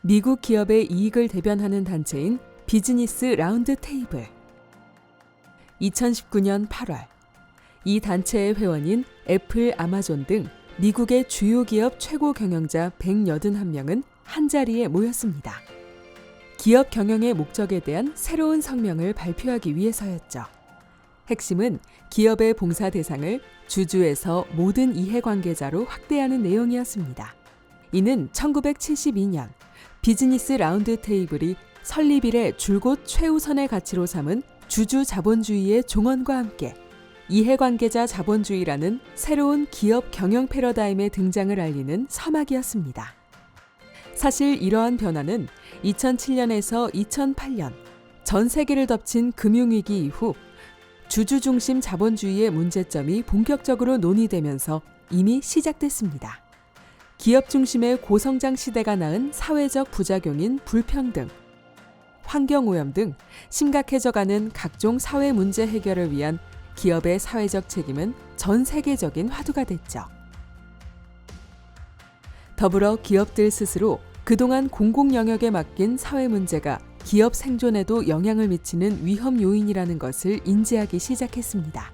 미국 기업의 이익을 대변하는 단체인 비즈니스 라운드 테이블. 2019년 8월, 이 단체의 회원인 애플, 아마존 등 미국의 주요 기업 최고 경영자 181명은 한자리에 모였습니다. 기업 경영의 목적에 대한 새로운 성명을 발표하기 위해서였죠. 핵심은 기업의 봉사 대상을 주주에서 모든 이해관계자로 확대하는 내용이었습니다. 이는 1972년 비즈니스 라운드 테이블이 설립 이래 줄곧 최우선의 가치로 삼은 주주 자본주의의 종언과 함께 이해관계자 자본주의라는 새로운 기업 경영 패러다임의 등장을 알리는 서막이었습니다. 사실 이러한 변화는 2007년에서 2008년 전 세계를 덮친 금융위기 이후 주주 중심 자본주의의 문제점이 본격적으로 논의되면서 이미 시작됐습니다. 기업 중심의 고성장 시대가 낳은 사회적 부작용인 불평등, 환경오염 등 심각해져가는 각종 사회 문제 해결을 위한 기업의 사회적 책임은 전 세계적인 화두가 됐죠. 더불어 기업들 스스로 그동안 공공 영역에 맡긴 사회 문제가 기업 생존에도 영향을 미치는 위험 요인이라는 것을 인지하기 시작했습니다.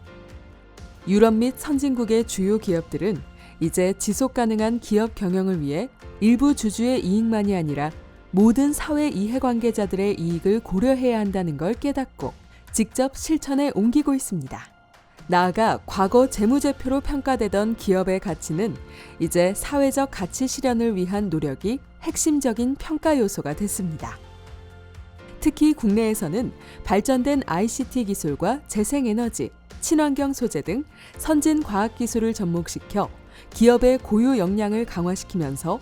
유럽 및 선진국의 주요 기업들은 이제 지속 가능한 기업 경영을 위해 일부 주주의 이익만이 아니라 모든 사회 이해관계자들의 이익을 고려해야 한다는 걸 깨닫고 직접 실천에 옮기고 있습니다. 나아가 과거 재무제표로 평가되던 기업의 가치는 이제 사회적 가치 실현을 위한 노력이 핵심적인 평가 요소가 됐습니다. 특히 국내에서는 발전된 ICT 기술과 재생에너지, 친환경 소재 등 선진 과학 기술을 접목시켜 기업의 고유 역량을 강화시키면서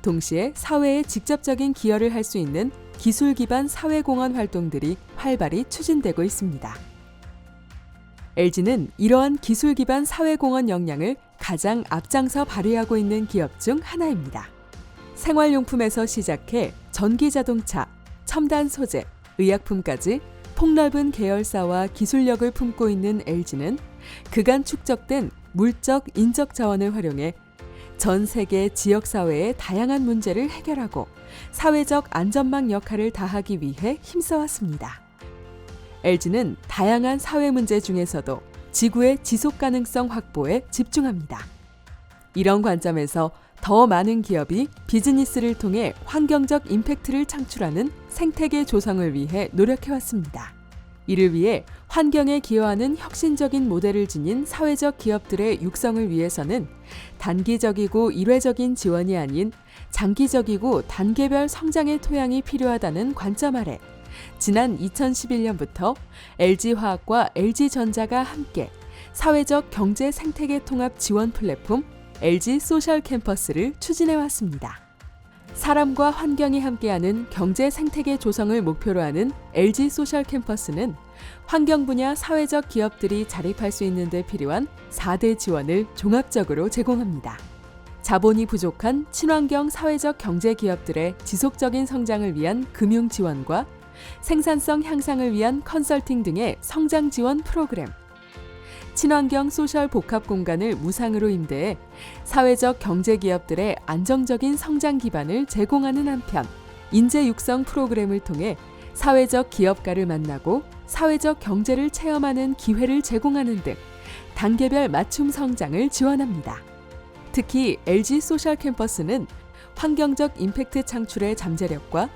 동시에 사회에 직접적인 기여를 할 수 있는 기술 기반 사회공헌 활동들이 활발히 추진되고 있습니다. LG는 이러한 기술 기반 사회공헌 역량을 가장 앞장서 발휘하고 있는 기업 중 하나입니다. 생활용품에서 시작해 전기자동차, 첨단 소재, 의약품까지 폭넓은 계열사와 기술력을 품고 있는 LG는 그간 축적된 물적, 인적 자원을 활용해 전 세계 지역사회의 다양한 문제를 해결하고 사회적 안전망 역할을 다하기 위해 힘써왔습니다. LG는 다양한 사회 문제 중에서도 지구의 지속 가능성 확보에 집중합니다. 이런 관점에서 더 많은 기업이 비즈니스를 통해 환경적 임팩트를 창출하는 생태계 조성을 위해 노력해왔습니다. 이를 위해 환경에 기여하는 혁신적인 모델을 지닌 사회적 기업들의 육성을 위해서는 단기적이고 일회적인 지원이 아닌 장기적이고 단계별 성장의 토양이 필요하다는 관점 아래 지난 2011년부터 LG화학과 LG전자가 함께 사회적 경제 생태계 통합 지원 플랫폼 LG 소셜 캠퍼스를 추진해왔습니다. 사람과 환경이 함께하는 경제 생태계 조성을 목표로 하는 LG 소셜 캠퍼스는 환경 분야 사회적 기업들이 자립할 수 있는 데 필요한 4대 지원을 종합적으로 제공합니다. 자본이 부족한 친환경 사회적 경제 기업들의 지속적인 성장을 위한 금융 지원과 생산성 향상을 위한 컨설팅 등의 성장 지원 프로그램, 친환경 소셜 복합 공간을 무상으로 임대해 사회적 경제 기업들의 안정적인 성장 기반을 제공하는 한편 인재 육성 프로그램을 통해 사회적 기업가를 만나고 사회적 경제를 체험하는 기회를 제공하는 등 단계별 맞춤 성장을 지원합니다. 특히 LG 소셜 캠퍼스는 환경적 임팩트 창출의 잠재력과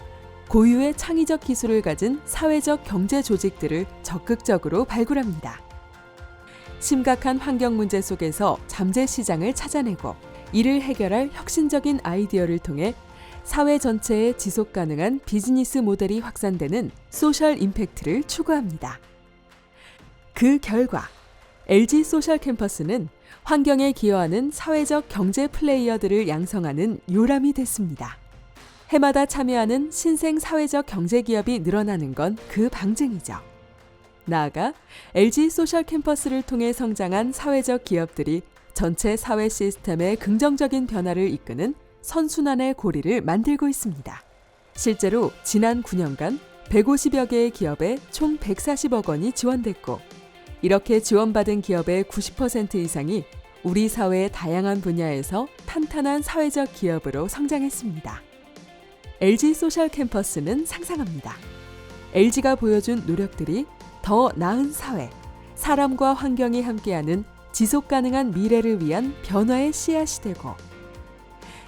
고유의 창의적 기술을 가진 사회적 경제 조직들을 적극적으로 발굴합니다. 심각한 환경 문제 속에서 잠재 시장을 찾아내고 이를 해결할 혁신적인 아이디어를 통해 사회 전체의 지속 가능한 비즈니스 모델이 확산되는 소셜 임팩트를 추구합니다. 그 결과 LG 소셜 캠퍼스는 환경에 기여하는 사회적 경제 플레이어들을 양성하는 요람이 됐습니다. 해마다 참여하는 신생 사회적 경제 기업이 늘어나는 건 그 방증이죠. 나아가 LG 소셜 캠퍼스를 통해 성장한 사회적 기업들이 전체 사회 시스템의 긍정적인 변화를 이끄는 선순환의 고리를 만들고 있습니다. 실제로 지난 9년간 150여 개의 기업에 총 140억 원이 지원됐고 이렇게 지원받은 기업의 90% 이상이 우리 사회의 다양한 분야에서 탄탄한 사회적 기업으로 성장했습니다. LG 소셜 캠퍼스는 상상합니다. LG가 보여준 노력들이 더 나은 사회, 사람과 환경이 함께하는 지속 가능한 미래를 위한 변화의 씨앗이 되고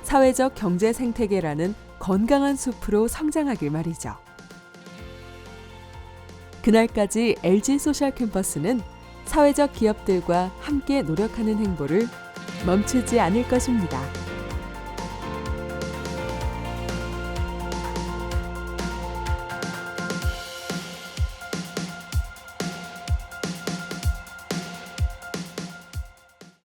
사회적 경제 생태계라는 건강한 숲으로 성장하길 말이죠. 그날까지 LG 소셜 캠퍼스는 사회적 기업들과 함께 노력하는 행보를 멈추지 않을 것입니다.